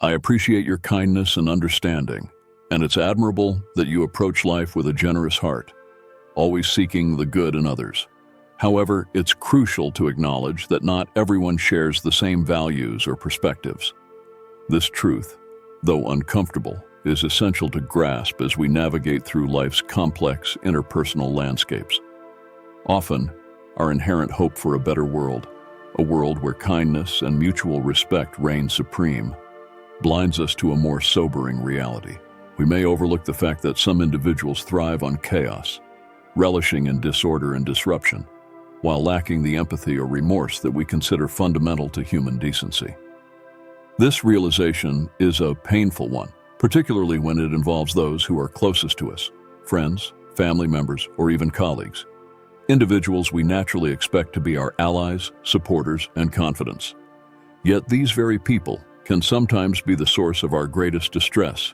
I appreciate your kindness and understanding, and it's admirable that you approach life with a generous heart, always seeking the good in others. However, it's crucial to acknowledge that not everyone shares the same values or perspectives. This truth, though uncomfortable, is essential to grasp as we navigate through life's complex interpersonal landscapes. Often, our inherent hope for a better world, a world where kindness and mutual respect reign supreme, blinds us to a more sobering reality. We may overlook the fact that some individuals thrive on chaos, relishing in disorder and disruption, while lacking the empathy or remorse that we consider fundamental to human decency. This realization is a painful one, particularly when it involves those who are closest to us, friends, family members, or even colleagues, individuals we naturally expect to be our allies, supporters, and confidants. Yet these very people can sometimes be the source of our greatest distress.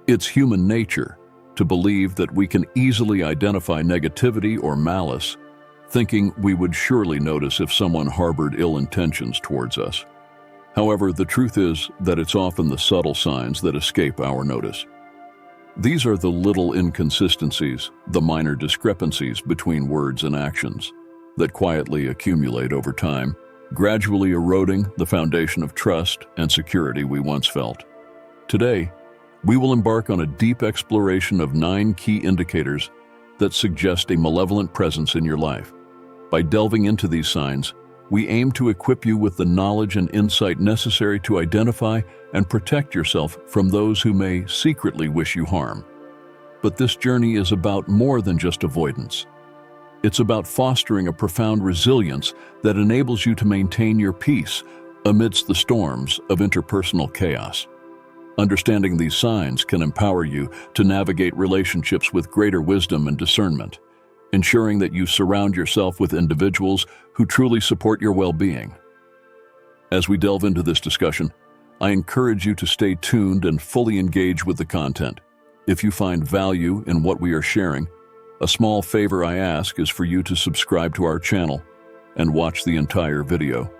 It's human nature to believe that we can easily identify negativity or malice, thinking we would surely notice if someone harbored ill intentions towards us. However, the truth is that it's often the subtle signs that escape our notice. These are the little inconsistencies, the minor discrepancies between words and actions, that quietly accumulate over time, gradually eroding the foundation of trust and security we once felt. Today, we will embark on a deep exploration of 9 key indicators that suggest a malevolent presence in your life. By delving into these signs, we aim to equip you with the knowledge and insight necessary to identify and protect yourself from those who may secretly wish you harm. But this journey is about more than just avoidance. It's about fostering a profound resilience that enables you to maintain your peace amidst the storms of interpersonal chaos. Understanding these signs can empower you to navigate relationships with greater wisdom and discernment, ensuring that you surround yourself with individuals who truly support your well-being. As we delve into this discussion, I encourage you to stay tuned and fully engage with the content. If you find value in what we are sharing, a small favor I ask is for you to subscribe to our channel and watch the entire video.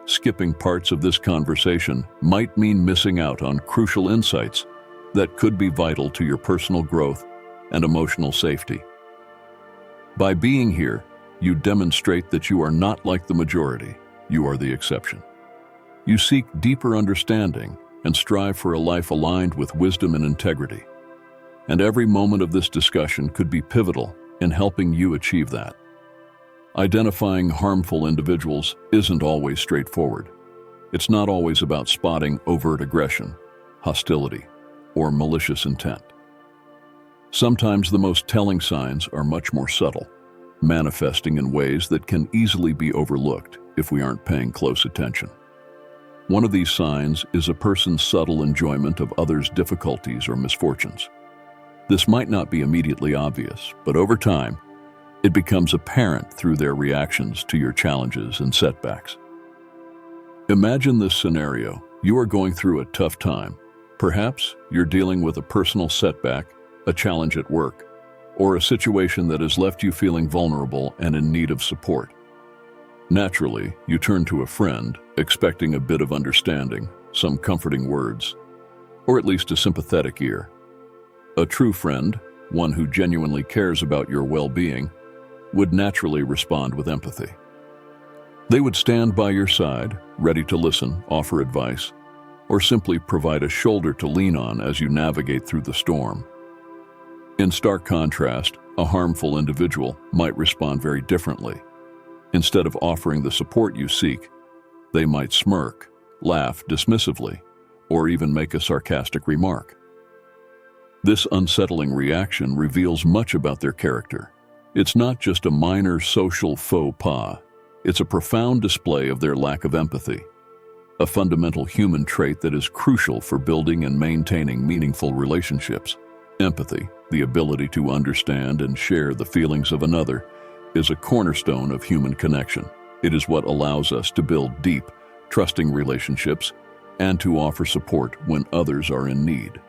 Skipping parts of this conversation might mean missing out on crucial insights that could be vital to your personal growth and emotional safety. By being here, you demonstrate that you are not like the majority, you are the exception. You seek deeper understanding and strive for a life aligned with wisdom and integrity. And every moment of this discussion could be pivotal in helping you achieve that. Identifying harmful individuals isn't always straightforward. It's not always about spotting overt aggression, hostility, or malicious intent. Sometimes the most telling signs are much more subtle, manifesting in ways that can easily be overlooked if we aren't paying close attention. One of these signs is a person's subtle enjoyment of others' difficulties or misfortunes. This might not be immediately obvious, but over time, it becomes apparent through their reactions to your challenges and setbacks. Imagine this scenario. You are going through a tough time. Perhaps you're dealing with a personal setback, a challenge at work, or a situation that has left you feeling vulnerable and in need of support. Naturally, you turn to a friend, expecting a bit of understanding, some comforting words, or at least a sympathetic ear. A true friend, one who genuinely cares about your well-being, would naturally respond with empathy. They would stand by your side, ready to listen, offer advice, or simply provide a shoulder to lean on as you navigate through the storm. In stark contrast, a harmful individual might respond very differently. Instead of offering the support you seek, they might smirk, laugh dismissively, or even make a sarcastic remark. This unsettling reaction reveals much about their character. It's not just a minor social faux pas. It's a profound display of their lack of empathy, a fundamental human trait that is crucial for building and maintaining meaningful relationships. Empathy, the ability to understand and share the feelings of another, is a cornerstone of human connection. It is what allows us to build deep, trusting relationships and to offer support when others are in need.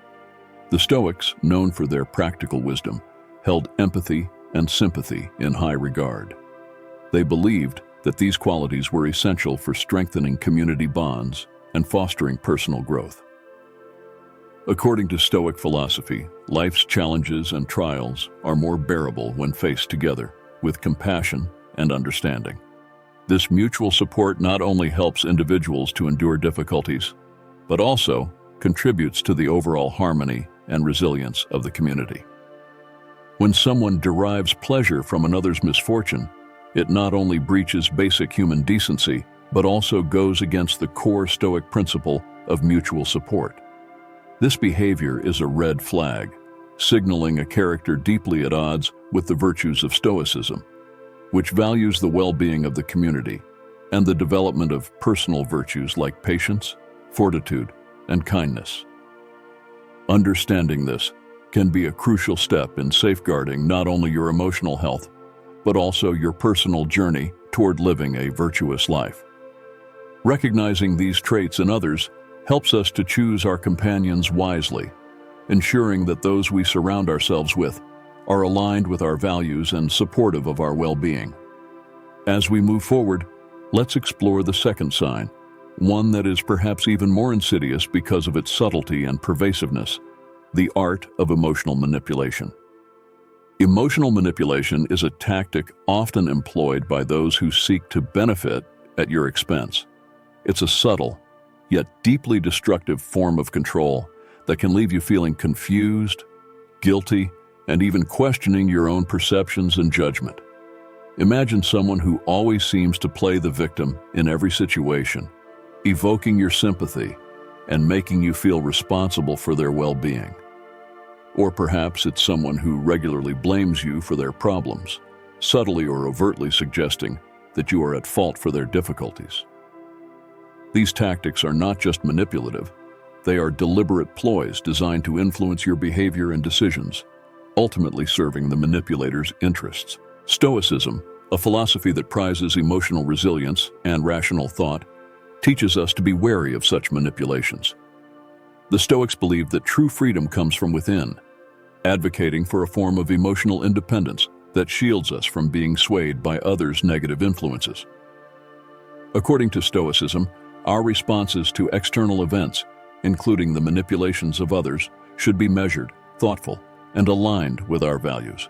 The Stoics, known for their practical wisdom, held empathy and sympathy in high regard. They believed that these qualities were essential for strengthening community bonds and fostering personal growth. According to Stoic philosophy, life's challenges and trials are more bearable when faced together, with compassion and understanding. This mutual support not only helps individuals to endure difficulties, but also contributes to the overall harmony and resilience of the community. When someone derives pleasure from another's misfortune, it not only breaches basic human decency, but also goes against the core Stoic principle of mutual support. This behavior is a red flag, signaling a character deeply at odds with the virtues of Stoicism, which values the well-being of the community and the development of personal virtues like patience, fortitude, and kindness. Understanding this can be a crucial step in safeguarding not only your emotional health, but also your personal journey toward living a virtuous life. Recognizing these traits in others helps us to choose our companions wisely, ensuring that those we surround ourselves with are aligned with our values and supportive of our well-being. As we move forward, let's explore the second sign, one that is perhaps even more insidious because of its subtlety and pervasiveness: the art of emotional manipulation. Emotional manipulation is a tactic often employed by those who seek to benefit at your expense. It's a subtle, yet deeply destructive form of control that can leave you feeling confused, guilty, and even questioning your own perceptions and judgment. Imagine someone who always seems to play the victim in every situation, evoking your sympathy and making you feel responsible for their well-being. Or perhaps it's someone who regularly blames you for their problems, subtly or overtly suggesting that you are at fault for their difficulties. These tactics are not just manipulative, they are deliberate ploys designed to influence your behavior and decisions, ultimately serving the manipulator's interests. Stoicism, a philosophy that prizes emotional resilience and rational thought, teaches us to be wary of such manipulations. The Stoics believe that true freedom comes from within, advocating for a form of emotional independence that shields us from being swayed by others' negative influences. According to Stoicism, our responses to external events, including the manipulations of others, should be measured, thoughtful, and aligned with our values.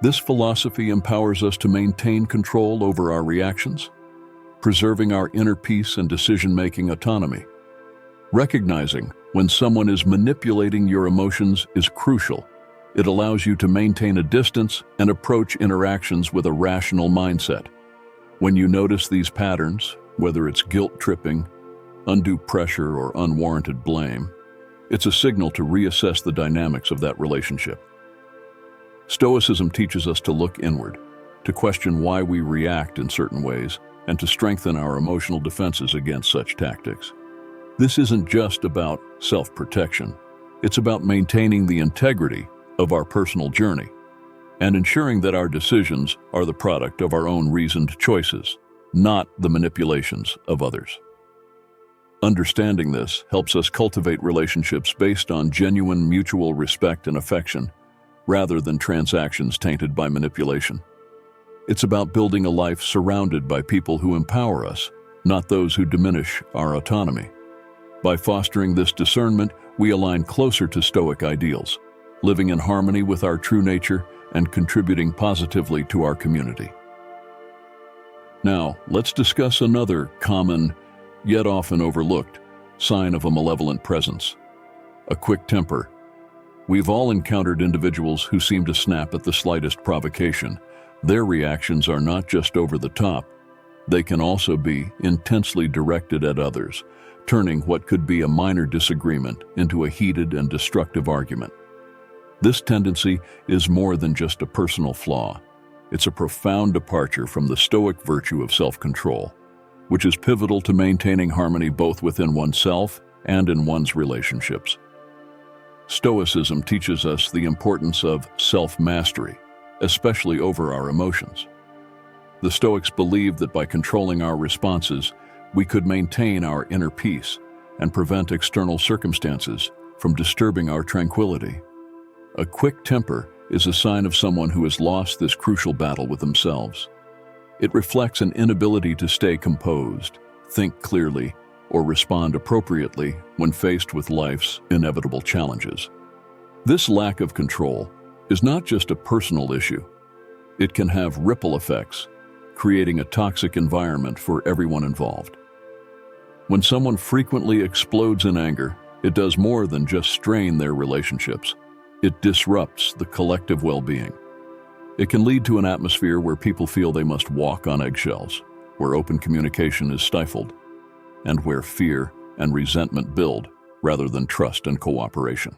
This philosophy empowers us to maintain control over our reactions, preserving our inner peace and decision-making autonomy. Recognizing when someone is manipulating your emotions is crucial. It allows you to maintain a distance and approach interactions with a rational mindset. When you notice these patterns, whether it's guilt-tripping, undue pressure, or unwarranted blame, it's a signal to reassess the dynamics of that relationship. Stoicism teaches us to look inward, to question why we react in certain ways, and to strengthen our emotional defenses against such tactics. This isn't just about self-protection. It's about maintaining the integrity of our personal journey and ensuring that our decisions are the product of our own reasoned choices, not the manipulations of others. Understanding this helps us cultivate relationships based on genuine mutual respect and affection, rather than transactions tainted by manipulation. It's about building a life surrounded by people who empower us, not those who diminish our autonomy. By fostering this discernment, we align closer to Stoic ideals, living in harmony with our true nature and contributing positively to our community. Now, let's discuss another common, yet often overlooked, sign of a malevolent presence: a quick temper. We've all encountered individuals who seem to snap at the slightest provocation. Their reactions are not just over the top, they can also be intensely directed at others, turning what could be a minor disagreement into a heated and destructive argument. This tendency is more than just a personal flaw. It's a profound departure from the Stoic virtue of self-control, which is pivotal to maintaining harmony both within oneself and in one's relationships. Stoicism teaches us the importance of self-mastery, especially over our emotions. The Stoics believed that by controlling our responses, we could maintain our inner peace and prevent external circumstances from disturbing our tranquility. A quick temper is a sign of someone who has lost this crucial battle with themselves. It reflects an inability to stay composed, think clearly, or respond appropriately when faced with life's inevitable challenges. This lack of control is not just a personal issue. It can have ripple effects, creating a toxic environment for everyone involved. When someone frequently explodes in anger, it does more than just strain their relationships. It disrupts the collective well-being. It can lead to an atmosphere where people feel they must walk on eggshells, where open communication is stifled, and where fear and resentment build rather than trust and cooperation.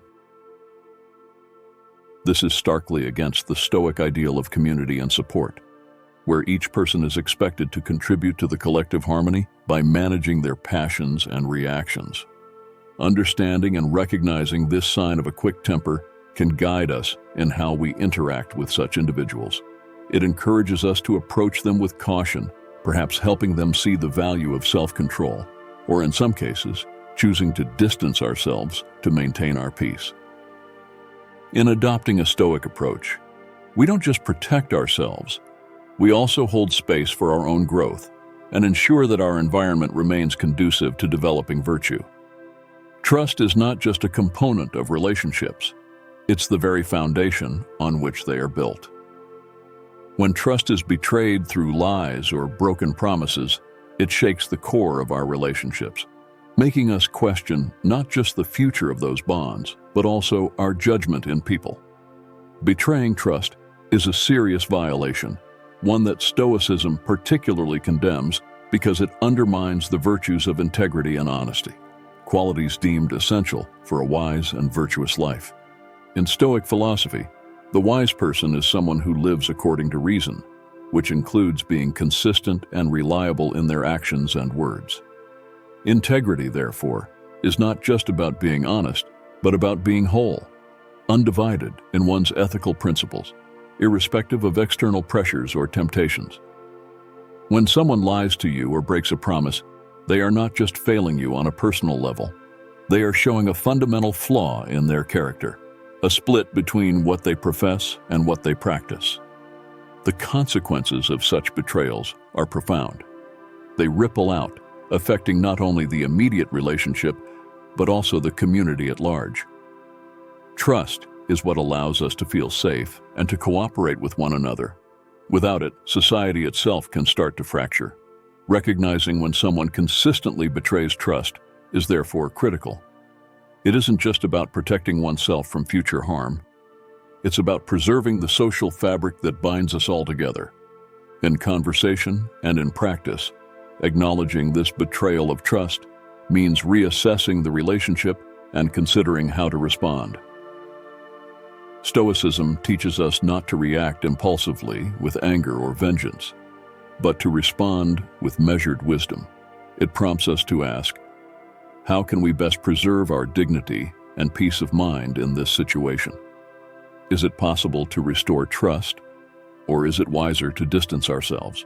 This is starkly against the Stoic ideal of community and support, where each person is expected to contribute to the collective harmony by managing their passions and reactions. Understanding and recognizing this sign of a quick temper can guide us in how we interact with such individuals. It encourages us to approach them with caution, perhaps helping them see the value of self-control, or in some cases, choosing to distance ourselves to maintain our peace. In adopting a Stoic approach, we don't just protect ourselves, we also hold space for our own growth and ensure that our environment remains conducive to developing virtue. Trust is not just a component of relationships, it's the very foundation on which they are built. When trust is betrayed through lies or broken promises, it shakes the core of our relationships, making us question not just the future of those bonds, but also our judgment in people. Betraying trust is a serious violation, one that Stoicism particularly condemns because it undermines the virtues of integrity and honesty, qualities deemed essential for a wise and virtuous life. In Stoic philosophy, the wise person is someone who lives according to reason, which includes being consistent and reliable in their actions and words. Integrity, therefore, is not just about being honest, but about being whole, undivided in one's ethical principles, irrespective of external pressures or temptations. When someone lies to you or breaks a promise, they are not just failing you on a personal level. They are showing a fundamental flaw in their character, a split between what they profess and what they practice. The consequences of such betrayals are profound. They ripple out, affecting not only the immediate relationship, but also the community at large. Trust is what allows us to feel safe and to cooperate with one another. Without it, society itself can start to fracture. Recognizing when someone consistently betrays trust is therefore critical. It isn't just about protecting oneself from future harm. It's about preserving the social fabric that binds us all together. In conversation and in practice, acknowledging this betrayal of trust means reassessing the relationship and considering how to respond. Stoicism teaches us not to react impulsively with anger or vengeance, but to respond with measured wisdom. It prompts us to ask, how can we best preserve our dignity and peace of mind in this situation? Is it possible to restore trust, or is it wiser to distance ourselves?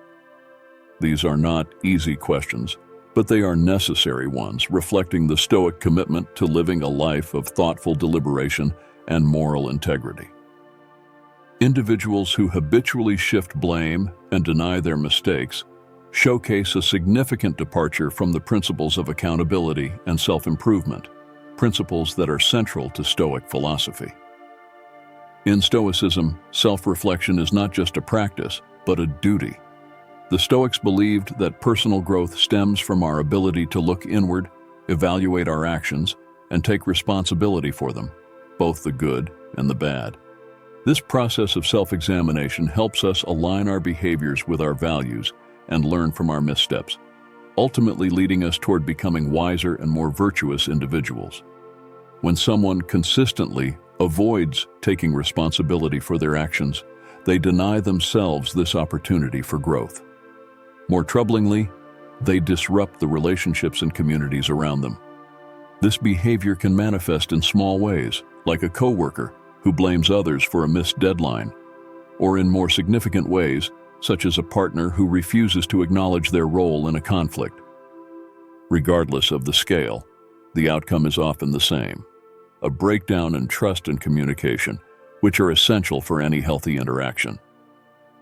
These are not easy questions, but they are necessary ones, reflecting the Stoic commitment to living a life of thoughtful deliberation and moral integrity. Individuals who habitually shift blame and deny their mistakes showcase a significant departure from the principles of accountability and self-improvement, principles that are central to Stoic philosophy. In Stoicism, self-reflection is not just a practice, but a duty. The Stoics believed that personal growth stems from our ability to look inward, evaluate our actions, and take responsibility for them, both the good and the bad. This process of self-examination helps us align our behaviors with our values and learn from our missteps, ultimately leading us toward becoming wiser and more virtuous individuals. When someone consistently avoids taking responsibility for their actions, they deny themselves this opportunity for growth. More troublingly, they disrupt the relationships and communities around them. This behavior can manifest in small ways, like a coworker who blames others for a missed deadline, or in more significant ways, such as a partner who refuses to acknowledge their role in a conflict. Regardless of the scale, the outcome is often the same: a breakdown in trust and communication, which are essential for any healthy interaction.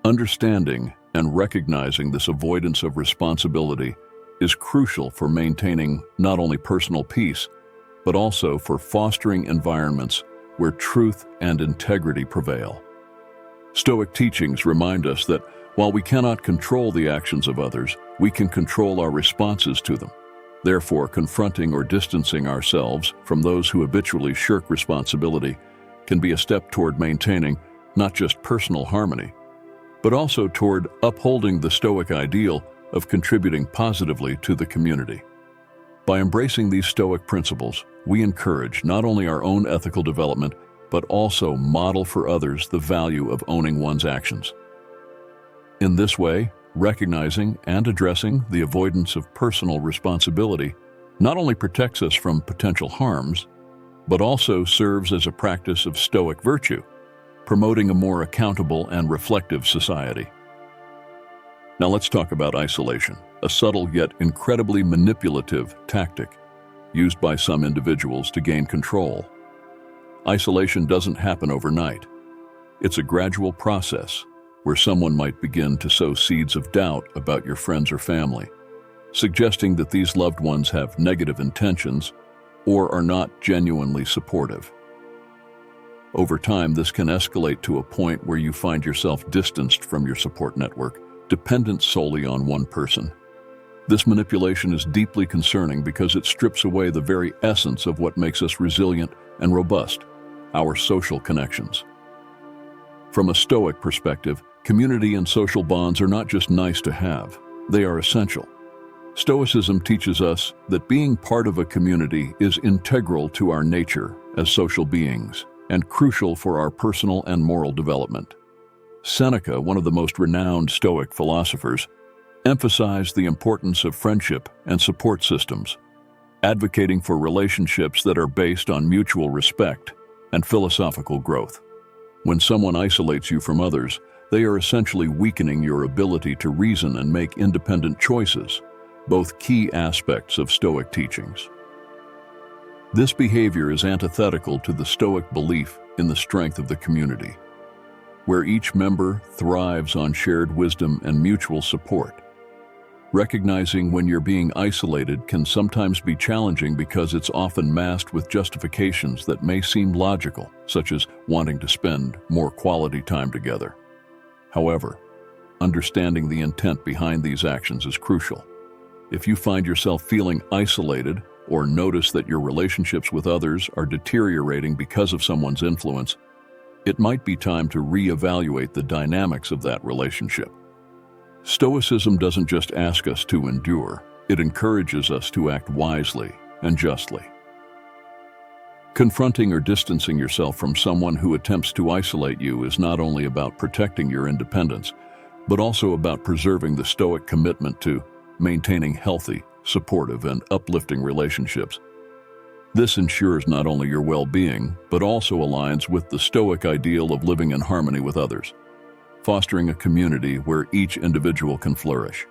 Understanding and recognizing this avoidance of responsibility is crucial for maintaining not only personal peace, but also for fostering environments where truth and integrity prevail. Stoic teachings remind us that while we cannot control the actions of others, we can control our responses to them. Therefore, confronting or distancing ourselves from those who habitually shirk responsibility can be a step toward maintaining not just personal harmony, but also toward upholding the Stoic ideal of contributing positively to the community. By embracing these Stoic principles, we encourage not only our own ethical development, but also model for others the value of owning one's actions. In this way, recognizing and addressing the avoidance of personal responsibility not only protects us from potential harms, but also serves as a practice of Stoic virtue, promoting a more accountable and reflective society. Now let's talk about isolation, a subtle yet incredibly manipulative tactic used by some individuals to gain control. Isolation doesn't happen overnight. It's a gradual process where someone might begin to sow seeds of doubt about your friends or family, suggesting that these loved ones have negative intentions or are not genuinely supportive. Over time, this can escalate to a point where you find yourself distanced from your support network, dependent solely on one person. This manipulation is deeply concerning because it strips away the very essence of what makes us resilient and robust, our social connections. From a Stoic perspective, community and social bonds are not just nice to have, they are essential. Stoicism teaches us that being part of a community is integral to our nature as social beings and crucial for our personal and moral development. Seneca, one of the most renowned Stoic philosophers, emphasized the importance of friendship and support systems, advocating for relationships that are based on mutual respect and philosophical growth. When someone isolates you from others, they are essentially weakening your ability to reason and make independent choices, both key aspects of Stoic teachings. This behavior is antithetical to the Stoic belief in the strength of the community, where each member thrives on shared wisdom and mutual support. Recognizing when you're being isolated can sometimes be challenging because it's often masked with justifications that may seem logical, such as wanting to spend more quality time together. However, understanding the intent behind these actions is crucial. If you find yourself feeling isolated or notice that your relationships with others are deteriorating because of someone's influence, it might be time to reevaluate the dynamics of that relationship. Stoicism doesn't just ask us to endure, it encourages us to act wisely and justly. Confronting or distancing yourself from someone who attempts to isolate you is not only about protecting your independence, but also about preserving the Stoic commitment to maintaining healthy, supportive, and uplifting relationships. This ensures not only your well-being, but also aligns with the Stoic ideal of living in harmony with others, fostering a community where each individual can flourish.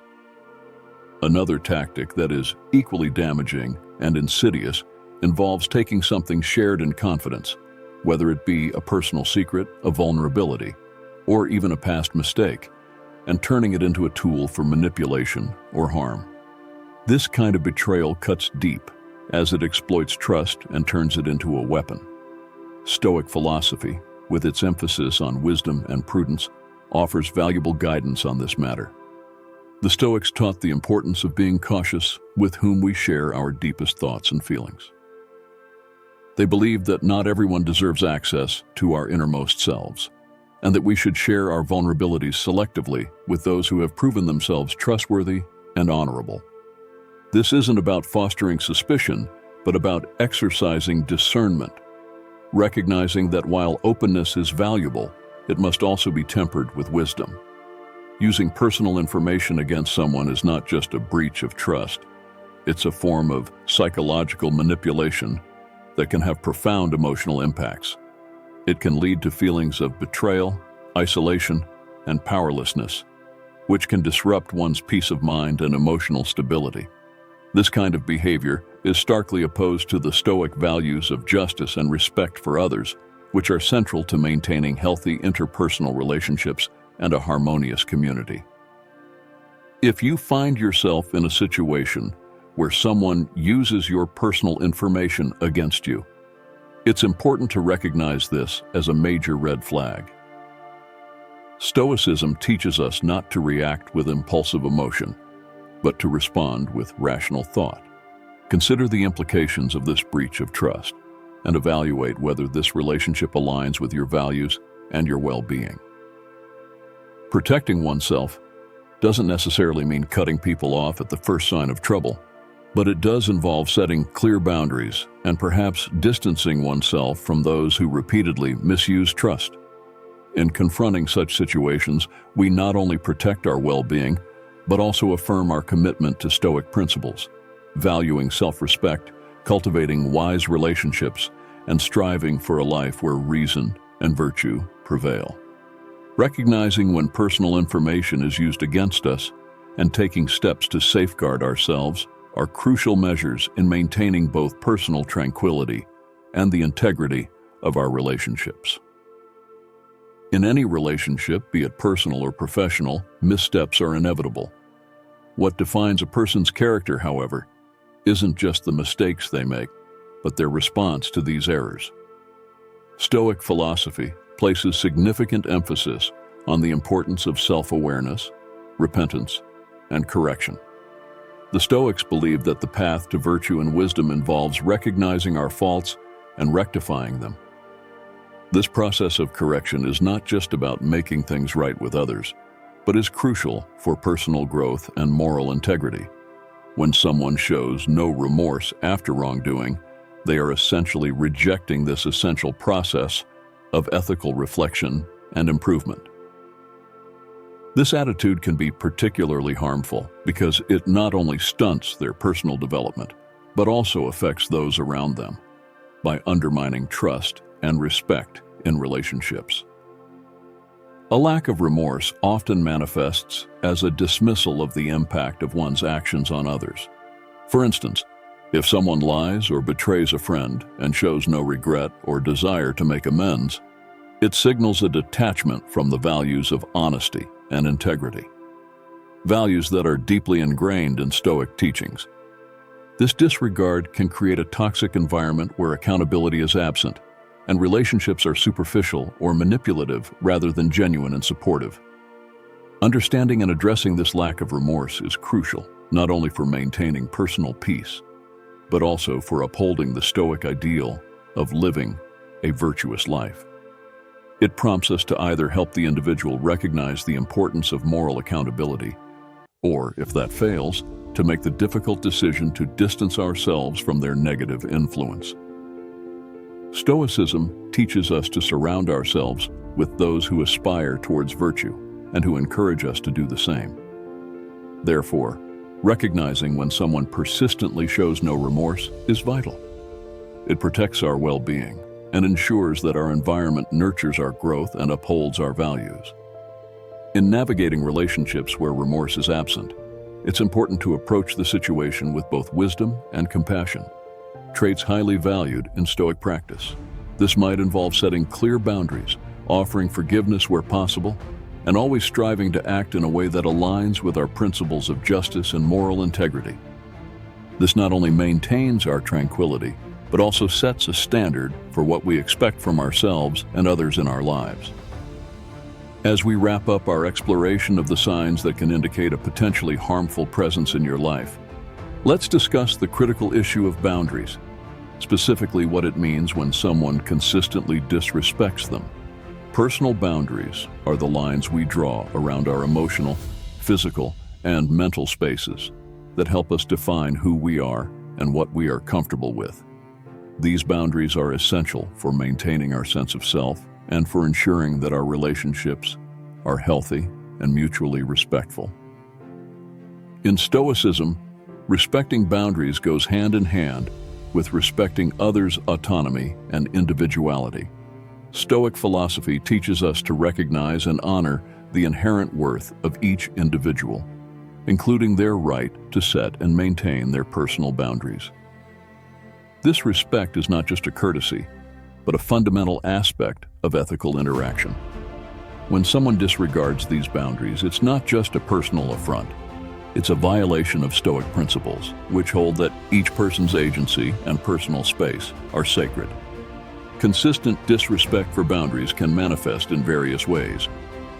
Another tactic that is equally damaging and insidious involves taking something shared in confidence, whether it be a personal secret, a vulnerability, or even a past mistake, and turning it into a tool for manipulation or harm. This kind of betrayal cuts deep, as it exploits trust and turns it into a weapon. Stoic philosophy, with its emphasis on wisdom and prudence, offers valuable guidance on this matter. The Stoics taught the importance of being cautious with whom we share our deepest thoughts and feelings. They believed that not everyone deserves access to our innermost selves, and that we should share our vulnerabilities selectively with those who have proven themselves trustworthy and honorable. This isn't about fostering suspicion, but about exercising discernment, recognizing that while openness is valuable, it must also be tempered with wisdom. Using personal information against someone is not just a breach of trust. It's a form of psychological manipulation that can have profound emotional impacts. It can lead to feelings of betrayal, isolation, and powerlessness, which can disrupt one's peace of mind and emotional stability. This kind of behavior is starkly opposed to the Stoic values of justice and respect for others, which are central to maintaining healthy interpersonal relationships and a harmonious community. If you find yourself in a situation where someone uses your personal information against you, it's important to recognize this as a major red flag. Stoicism teaches us not to react with impulsive emotion, but to respond with rational thought. Consider the implications of this breach of trust and evaluate whether this relationship aligns with your values and your well-being. Protecting oneself doesn't necessarily mean cutting people off at the first sign of trouble, but it does involve setting clear boundaries and perhaps distancing oneself from those who repeatedly misuse trust. In confronting such situations, we not only protect our well-being, but also affirm our commitment to Stoic principles, valuing self-respect, cultivating wise relationships, and striving for a life where reason and virtue prevail. Recognizing when personal information is used against us and taking steps to safeguard ourselves are crucial measures in maintaining both personal tranquility and the integrity of our relationships. In any relationship, be it personal or professional, missteps are inevitable. What defines a person's character, however, isn't just the mistakes they make, but their response to these errors. Stoic philosophy places significant emphasis on the importance of self-awareness, repentance, and correction. The Stoics believe that the path to virtue and wisdom involves recognizing our faults and rectifying them. This process of correction is not just about making things right with others, but is crucial for personal growth and moral integrity. When someone shows no remorse after wrongdoing, they are essentially rejecting this essential process of ethical reflection and improvement. This attitude can be particularly harmful because it not only stunts their personal development, but also affects those around them by undermining trust and respect in relationships. A lack of remorse often manifests as a dismissal of the impact of one's actions on others. For instance, if someone lies or betrays a friend and shows no regret or desire to make amends, it signals a detachment from the values of honesty and integrity, values that are deeply ingrained in Stoic teachings. This disregard can create a toxic environment where accountability is absent, and relationships are superficial or manipulative rather than genuine and supportive. Understanding and addressing this lack of remorse is crucial, not only for maintaining personal peace, but also for upholding the Stoic ideal of living a virtuous life. It prompts us to either help the individual recognize the importance of moral accountability, or, if that fails, to make the difficult decision to distance ourselves from their negative influence. Stoicism teaches us to surround ourselves with those who aspire towards virtue and who encourage us to do the same. Therefore, recognizing when someone persistently shows no remorse is vital. It protects our well-being and ensures that our environment nurtures our growth and upholds our values. In navigating relationships where remorse is absent, it's important to approach the situation with both wisdom and compassion, traits highly valued in Stoic practice. This might involve setting clear boundaries, offering forgiveness where possible, and always striving to act in a way that aligns with our principles of justice and moral integrity. This not only maintains our tranquility, but also sets a standard for what we expect from ourselves and others in our lives. As we wrap up our exploration of the signs that can indicate a potentially harmful presence in your life, let's discuss the critical issue of boundaries, specifically what it means when someone consistently disrespects them. Personal boundaries are the lines we draw around our emotional, physical, and mental spaces that help us define who we are and what we are comfortable with. These boundaries are essential for maintaining our sense of self and for ensuring that our relationships are healthy and mutually respectful. In Stoicism, respecting boundaries goes hand in hand with respecting others' autonomy and individuality. Stoic philosophy teaches us to recognize and honor the inherent worth of each individual, including their right to set and maintain their personal boundaries. This respect is not just a courtesy, but a fundamental aspect of ethical interaction. When someone disregards these boundaries, it's not just a personal affront. It's a violation of Stoic principles, which hold that each person's agency and personal space are sacred. Consistent disrespect for boundaries can manifest in various ways.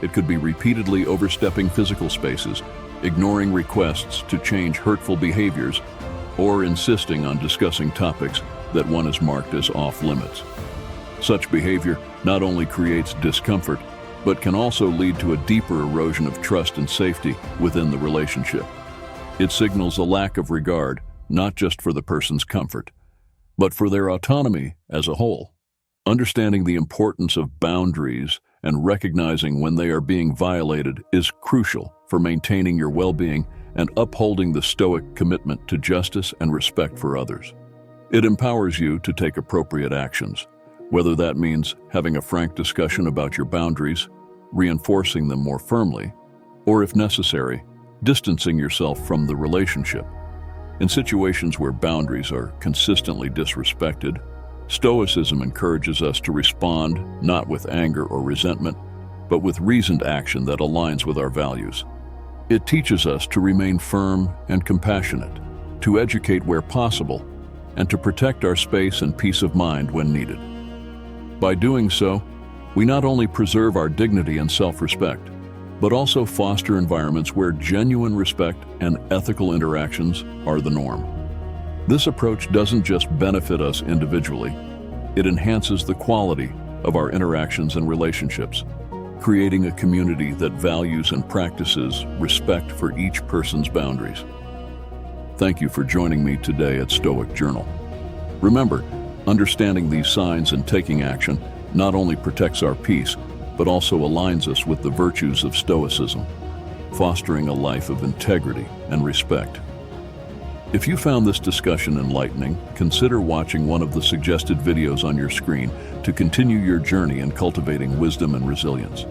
It could be repeatedly overstepping physical spaces, ignoring requests to change hurtful behaviors, or insisting on discussing topics that one has marked as off-limits. Such behavior not only creates discomfort, but can also lead to a deeper erosion of trust and safety within the relationship. It signals a lack of regard, not just for the person's comfort, but for their autonomy as a whole. Understanding the importance of boundaries and recognizing when they are being violated is crucial for maintaining your well-being and upholding the Stoic commitment to justice and respect for others. It empowers you to take appropriate actions, whether that means having a frank discussion about your boundaries, reinforcing them more firmly, or if necessary, distancing yourself from the relationship. In situations where boundaries are consistently disrespected, Stoicism encourages us to respond not with anger or resentment, but with reasoned action that aligns with our values. It teaches us to remain firm and compassionate, to educate where possible, and to protect our space and peace of mind when needed. By doing so, we not only preserve our dignity and self-respect, but also foster environments where genuine respect and ethical interactions are the norm. This approach doesn't just benefit us individually, it enhances the quality of our interactions and relationships, creating a community that values and practices respect for each person's boundaries. Thank you for joining me today at Stoic Journal. Remember, understanding these signs and taking action not only protects our peace, but also aligns us with the virtues of Stoicism, fostering a life of integrity and respect. If you found this discussion enlightening, consider watching one of the suggested videos on your screen to continue your journey in cultivating wisdom and resilience.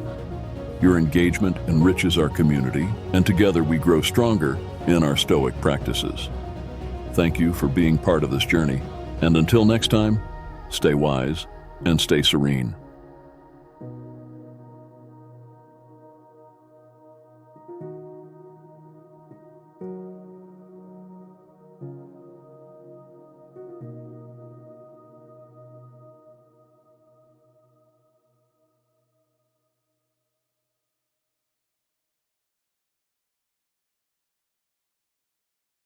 Your engagement enriches our community, and together we grow stronger in our Stoic practices. Thank you for being part of this journey, and until next time, stay wise and stay serene.